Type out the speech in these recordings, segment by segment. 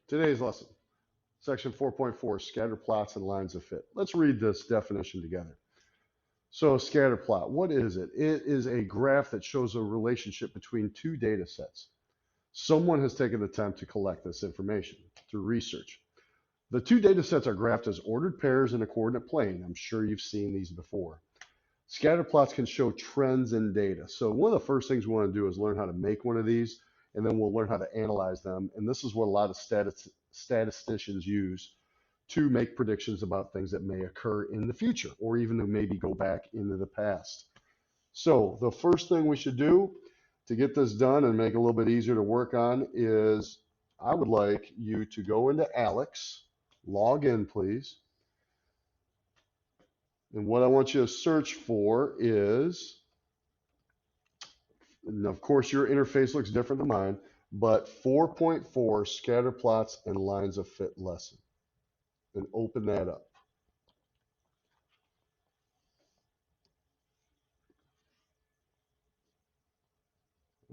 Today's lesson, section 4.4, scatter plots and lines of fit. Let's read this definition together. So a scatter plot, what is it? It is a graph that shows a relationship between two data sets. Someone has taken the time to collect this information through research. The two data sets are graphed as ordered pairs in a coordinate plane. I'm sure you've seen these before. Scatter plots can show trends in data. So one of the first things we want to do is learn how to make one of these, and then we'll learn how to analyze them. And this is what a lot of statisticians use to make predictions about things that may occur in the future, or even to maybe go back into the past. So the first thing we should do to get this done and make it a little bit easier to work on is I would like you to go into Alex, log in, please. And what I want you to search for is, and of course, your interface looks different than mine, but 4.4 scatter plots and lines of fit lesson. And open that up.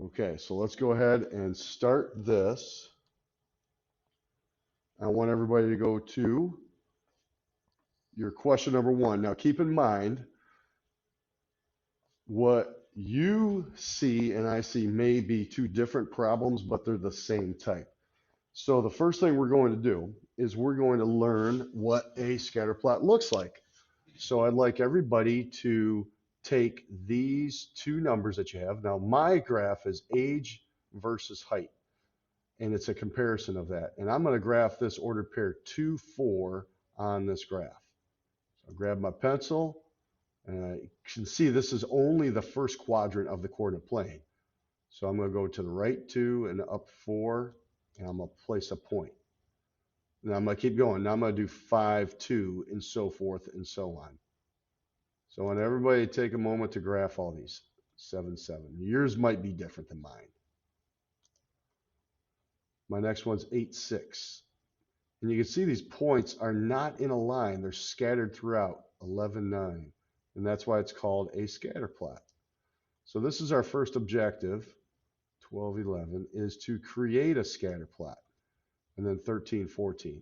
Okay, so let's go ahead and start this. I want everybody to go to your question number 1. Now keep in mind, what you see and I see may be two different problems, but they're the same type. So the first thing we're going to do is we're going to learn what a scatter plot looks like. So I'd like everybody to take these two numbers that you have. Now my graph is age versus height, and it's a comparison of that. And I'm going to graph this ordered pair 2, 4 on this graph. So I'll grab my pencil, and you can see this is only the first quadrant of the coordinate plane. So I'm going to go to the right 2 and up 4, and I'm going to place a point. Now I'm going to keep going. Now I'm going to do 5, 2, and so forth and so on. So I want everybody to take a moment to graph all these. 7, 7. Yours might be different than mine. My next one's 8, 6. And you can see these points are not in a line. They're scattered throughout. 11, 9. And that's why it's called a scatter plot. So this is our first objective, 12, 11, is to create a scatter plot. And then 13, 14.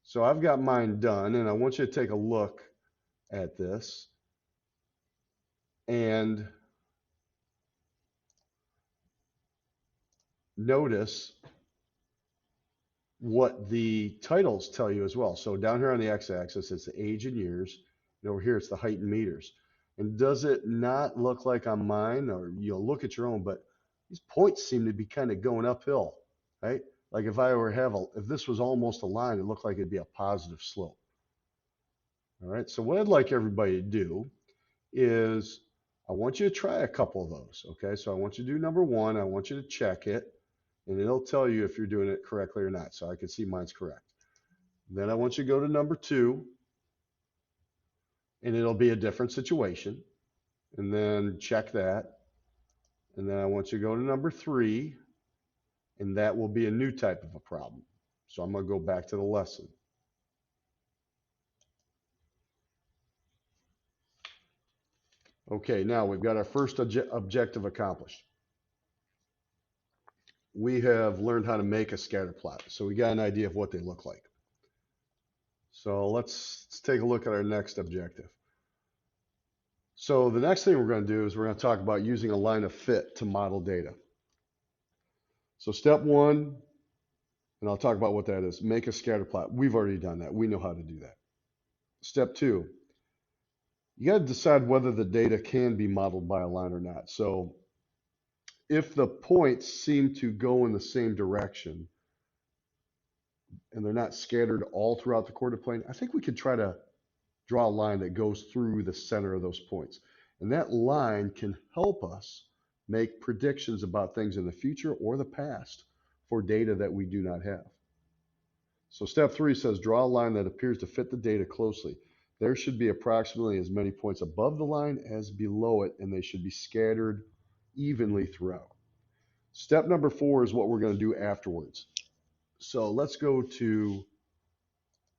So I've got mine done, and I want you to take a look at this. And notice what the titles tell you as well. So down here on the x-axis, it's the age in years, and over here it's the height in meters. And does it not look like on mine, or you'll look at your own, but these points seem to be kind of going uphill, right? Like if I were if this was almost a line, it looked like it'd be a positive slope. All right, so what I'd like everybody to do is I want you to try a couple of those, okay? So I want you to do number 1, I want you to check it, and it'll tell you if you're doing it correctly or not. So I can see mine's correct. Then I want you to go to number 2, and it'll be a different situation. And then check that. And then I want you to go to number 3, and that will be a new type of a problem. So I'm going to go back to the lesson. Okay, now we've got our first objective accomplished. We have learned how to make a scatter plot. So we got an idea of what they look like. So let's take a look at our next objective. So the next thing we're going to do is we're going to talk about using a line of fit to model data. So step 1, and I'll talk about what that is, make a scatter plot. We've already done that. We know how to do that. Step 2, you got to decide whether the data can be modeled by a line or not. So if the points seem to go in the same direction and they're not scattered all throughout the coordinate plane, I think we could try to draw a line that goes through the center of those points. And that line can help us make predictions about things in the future or the past for data that we do not have. So step 3 says draw a line that appears to fit the data closely. There should be approximately as many points above the line as below it, and they should be scattered evenly throughout. Step number 4 is what we're going to do afterwards. So let's go to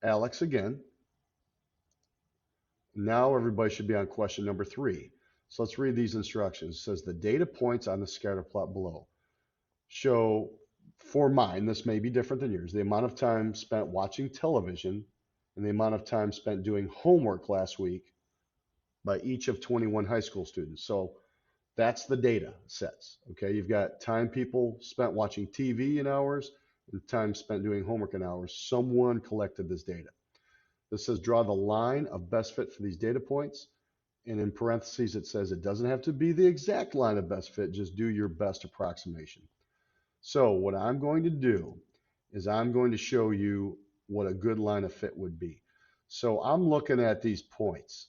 Alex again. Now everybody should be on question number 3. So let's read these instructions. It says the data points on the scatter plot below show For mine, this may be different than yours, the amount of time spent watching television and the amount of time spent doing homework last week by each of 21 high school students. So that's the data sets. Okay, you've got time people spent watching TV in hours and time spent doing homework in hours. Someone collected this data. This says draw the line of best fit for these data points. And in parentheses, it says it doesn't have to be the exact line of best fit, just do your best approximation. So what I'm going to do is I'm going to show you what a good line of fit would be. So I'm looking at these points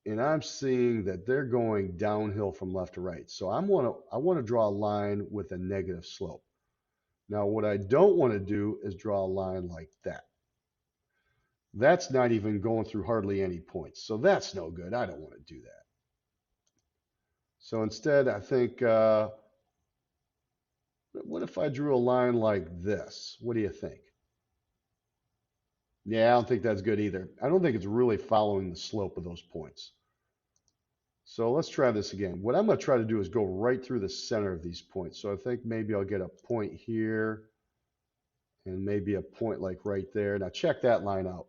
and I'm seeing that they're going downhill from left to right. So I want to draw a line with a negative slope. Now what I don't want to do is draw a line like that. That's not even going through hardly any points. So that's no good. I don't want to do that. So instead, I think, what if I drew a line like this? What do you think? Yeah, I don't think that's good either. I don't think it's really following the slope of those points. So let's try this again. What I'm going to try to do is go right through the center of these points. So I think maybe I'll get a point here and maybe a point like right there. Now check that line out.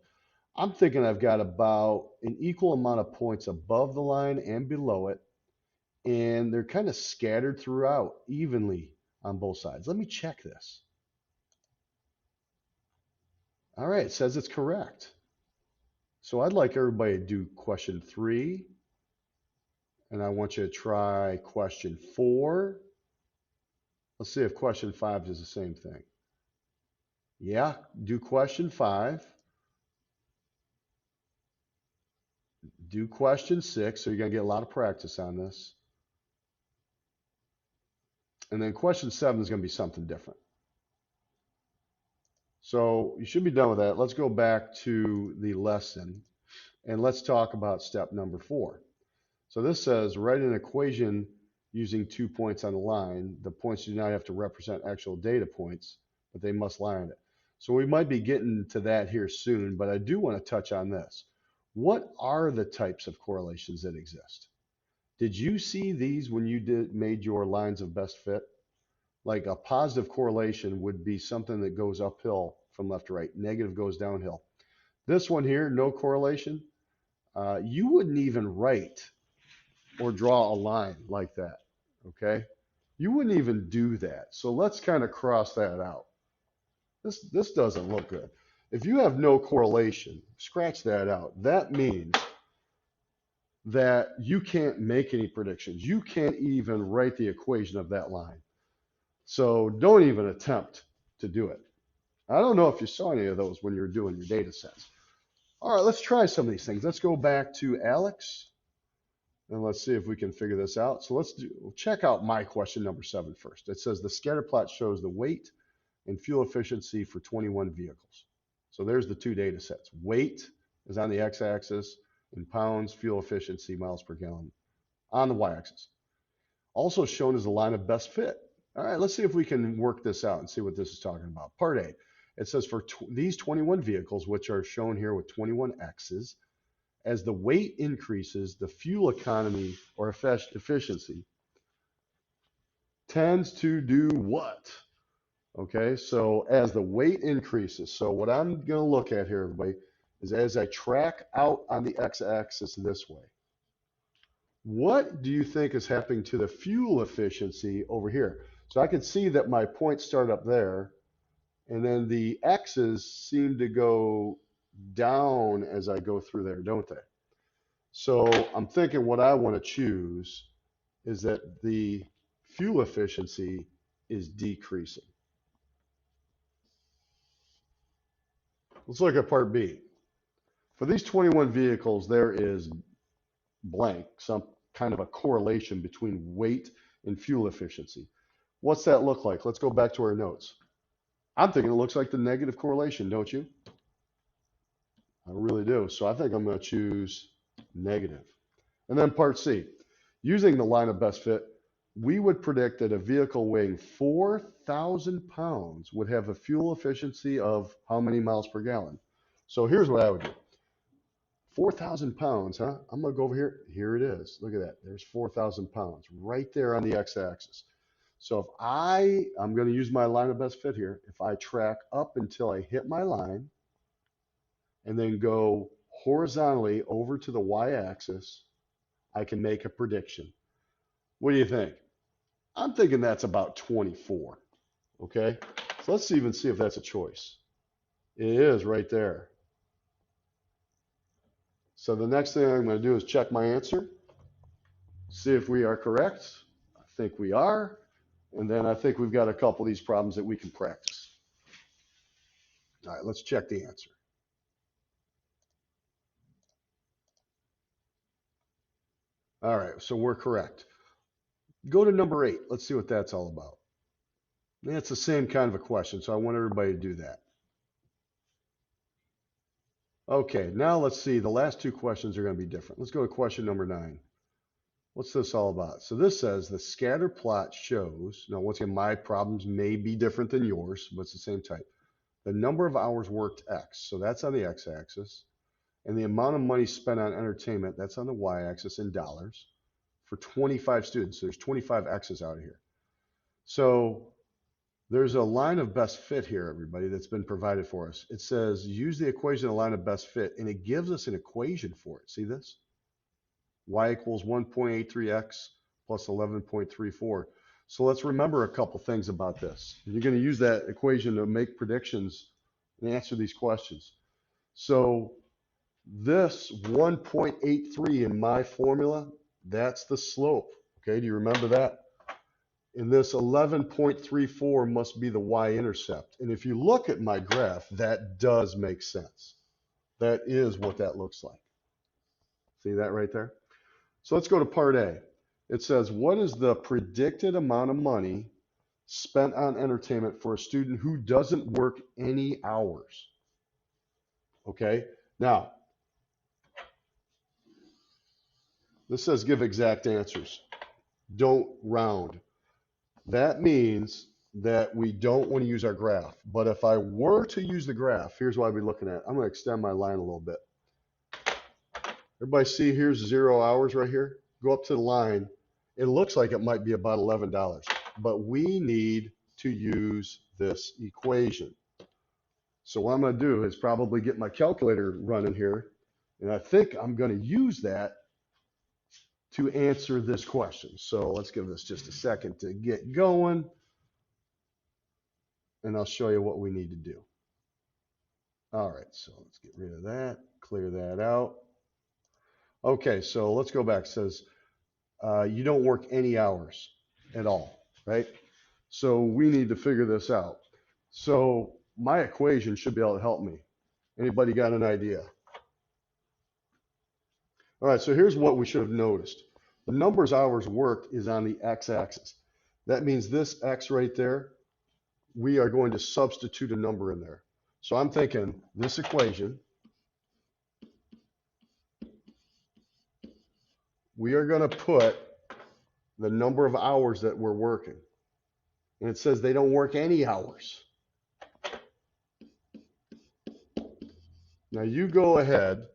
I'm thinking I've got about an equal amount of points above the line and below it, and they're kind of scattered throughout evenly on both sides. Let me check this. All right, it says it's correct. So I'd like everybody to do question 3, and I want you to try question 4. Let's see if question 5 does the same thing. Yeah, do question 5. Do question 6, so you're going to get a lot of practice on this. And then question 7 is going to be something different. So you should be done with that. Let's go back to the lesson and let's talk about step number 4. So this says write an equation using 2 points on the line. The points do not have to represent actual data points, but they must lie on it. So we might be getting to that here soon, but I do want to touch on this. What are the types of correlations that exist? Did you see these when you made your lines of best fit? Like a positive correlation would be something that goes uphill from left to right. Negative goes downhill. This one here, no correlation. You wouldn't even write or draw a line like that, okay? You wouldn't even do that. So let's kind of cross that out. This doesn't look good. If you have no correlation, scratch that out. That means that you can't make any predictions. You can't even write the equation of that line. So don't even attempt to do it. I don't know if you saw any of those when you were doing your data sets. All right, let's try some of these things. Let's go back to Alex and let's see if we can figure this out. So we'll check out my question number 7 first. It says the scatter plot shows the weight and fuel efficiency for 21 vehicles. So there's the 2 data sets. Weight is on the x-axis in pounds, fuel efficiency, miles per gallon on the y-axis. Also shown is the line of best fit. All right, let's see if we can work this out and see what this is talking about. Part A, it says for these 21 vehicles, which are shown here with 21 X's, as the weight increases, the fuel economy or efficiency tends to do what? Okay, so as the weight increases, so what I'm going to look at here, everybody, is as I track out on the x-axis this way, what do you think is happening to the fuel efficiency over here? So I can see that my points start up there, and then the x's seem to go down as I go through there, don't they? So I'm thinking what I want to choose is that the fuel efficiency is decreasing. Let's look at part B. For these 21 vehicles, there is blank, some kind of a correlation between weight and fuel efficiency. What's that look like? Let's go back to our notes. I'm thinking it looks like the negative correlation, don't you? I really do. So I think I'm going to choose negative. And then part C, using the line of best fit, we would predict that a vehicle weighing 4,000 pounds would have a fuel efficiency of how many miles per gallon? So here's what I would do. 4,000 pounds, huh? I'm going to go over here. Here it is. Look at that. There's 4,000 pounds right there on the x-axis. So if I'm going to use my line of best fit here. If I track up until I hit my line and then go horizontally over to the y-axis, I can make a prediction. What do you think? I'm thinking that's about 24. Okay, so let's even see if that's a choice. It is right there. So the next thing I'm going to do is check my answer, see if we are correct. I think we are. And then I think we've got a couple of these problems that we can practice. All right, let's check the answer. All right, so we're correct. Go to number 8. Let's see what that's all about. And it's the same kind of a question, so I want everybody to do that. Okay, now let's see. The last two questions are going to be different. Let's go to question number 9. What's this all about? So this says the scatter plot shows, now once again, my problems may be different than yours, but it's the same type. The number of hours worked X, so that's on the X-axis, and the amount of money spent on entertainment, that's on the Y-axis in dollars, for 25 students. So there's 25 X's out here. So there's a line of best fit here, everybody, that's been provided for us. It says use the equation of line of best fit, and it gives us an equation for it. See this? Y equals 1.83x plus 11.34. So let's remember a couple things about this. You're going to use that equation to make predictions and answer these questions. So this 1.83 in my formula, that's the slope. Okay, do you remember that? And this 11.34 must be the y-intercept. And if you look at my graph, that does make sense. That is what that looks like. See that right there? So let's go to part A. It says, what is the predicted amount of money spent on entertainment for a student who doesn't work any hours? Okay, now, this says give exact answers. Don't round. That means that we don't want to use our graph. But if I were to use the graph, here's what I'd be looking at. I'm going to extend my line a little bit. Everybody see here's 0 hours right here? Go up to the line. It looks like it might be about $11, but we need to use this equation. So what I'm going to do is probably get my calculator running here, and I think I'm going to use that to answer this question. So let's give this just a second to get going, and I'll show you what we need to do. All right, so let's get rid of that, clear that out. Okay, so let's go back. It says you don't work any hours at all, right? So we need to figure this out. So my equation should be able to help me. Anybody got an idea? All right, so here's what we should have noticed. The numbers hours worked is on the x-axis. That means this x right there, we are going to substitute a number in there. So I'm thinking this equation, we are going to put the number of hours that we're working. And it says they don't work any hours. Now you go ahead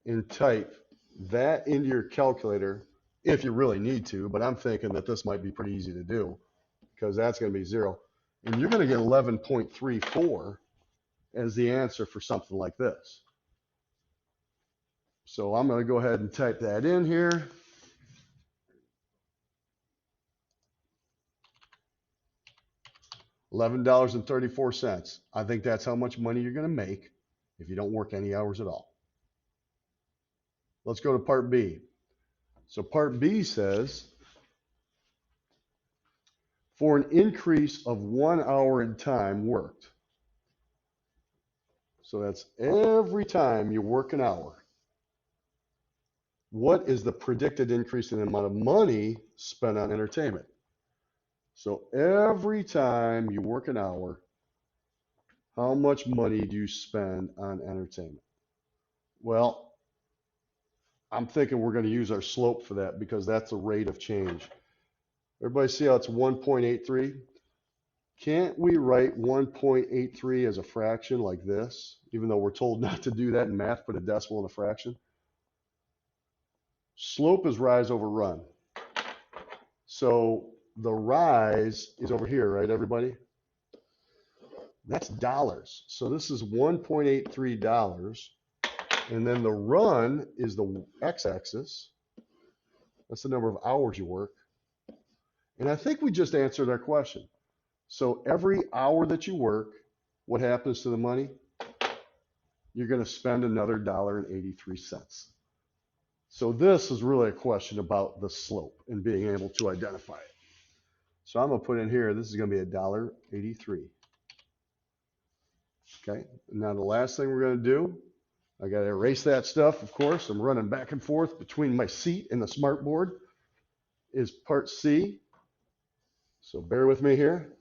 and type that into your calculator if you really need to, but I'm thinking that this might be pretty easy to do because that's going to be 0. And you're going to get 11.34 as the answer for something like this. So I'm going to go ahead and type that in here. $11.34. I think that's how much money you're going to make if you don't work any hours at all. Let's go to part B. So part B says, for an increase of 1 hour in time worked. So that's every time you work an hour. What is the predicted increase in the amount of money spent on entertainment? So every time you work an hour, how much money do you spend on entertainment? Well, I'm thinking we're going to use our slope for that because that's the rate of change. Everybody see how it's 1.83? Can't we write 1.83 as a fraction like this, even though we're told not to do that in math, put a decimal in a fraction? Slope is rise over run. So the rise is over here, right, everybody? That's dollars. So this is $1.83. And then the run is the x-axis. That's the number of hours you work. And I think we just answered our question. So every hour that you work, what happens to the money? You're going to spend another $1.83. So this is really a question about the slope and being able to identify it. So I'm going to put in here, this is going to be $1.83. Okay, now the last thing we're going to do, I got to erase that stuff, of course. I'm running back and forth between my seat and the smart board, is part C. So bear with me here.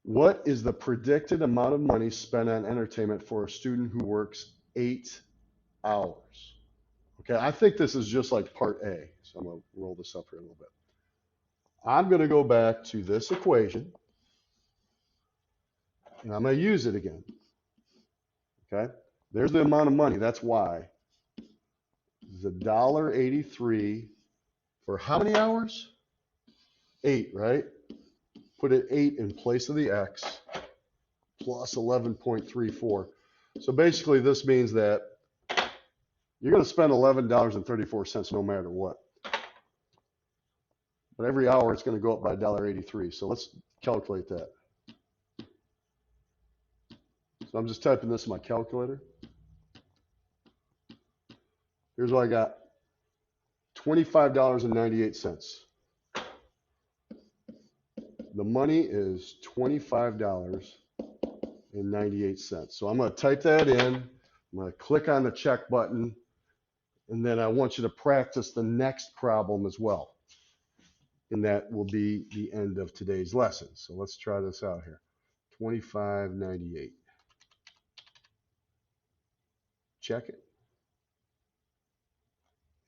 What is the predicted amount of money spent on entertainment for a student who works 8 hours? Okay, I think this is just like part A. So I'm going to roll this up here a little bit. I'm going to go back to this equation, and I'm going to use it again. Okay, there's the amount of money. That's why. This is $1.83 for how many hours? 8, right? Put an 8 in place of the x plus 11.34. So basically this means that you're going to spend $11.34 no matter what. But every hour it's going to go up by $1.83. So let's calculate that. So I'm just typing this in my calculator. Here's what I got. $25.98. The money is $25.98. So I'm going to type that in. I'm going to click on the check button. And then I want you to practice the next problem as well. And that will be the end of today's lesson. So let's try this out here. $25.98. Check it.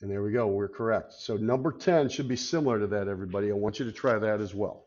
And there we go. We're correct. So number 10 should be similar to that, everybody. I want you to try that as well.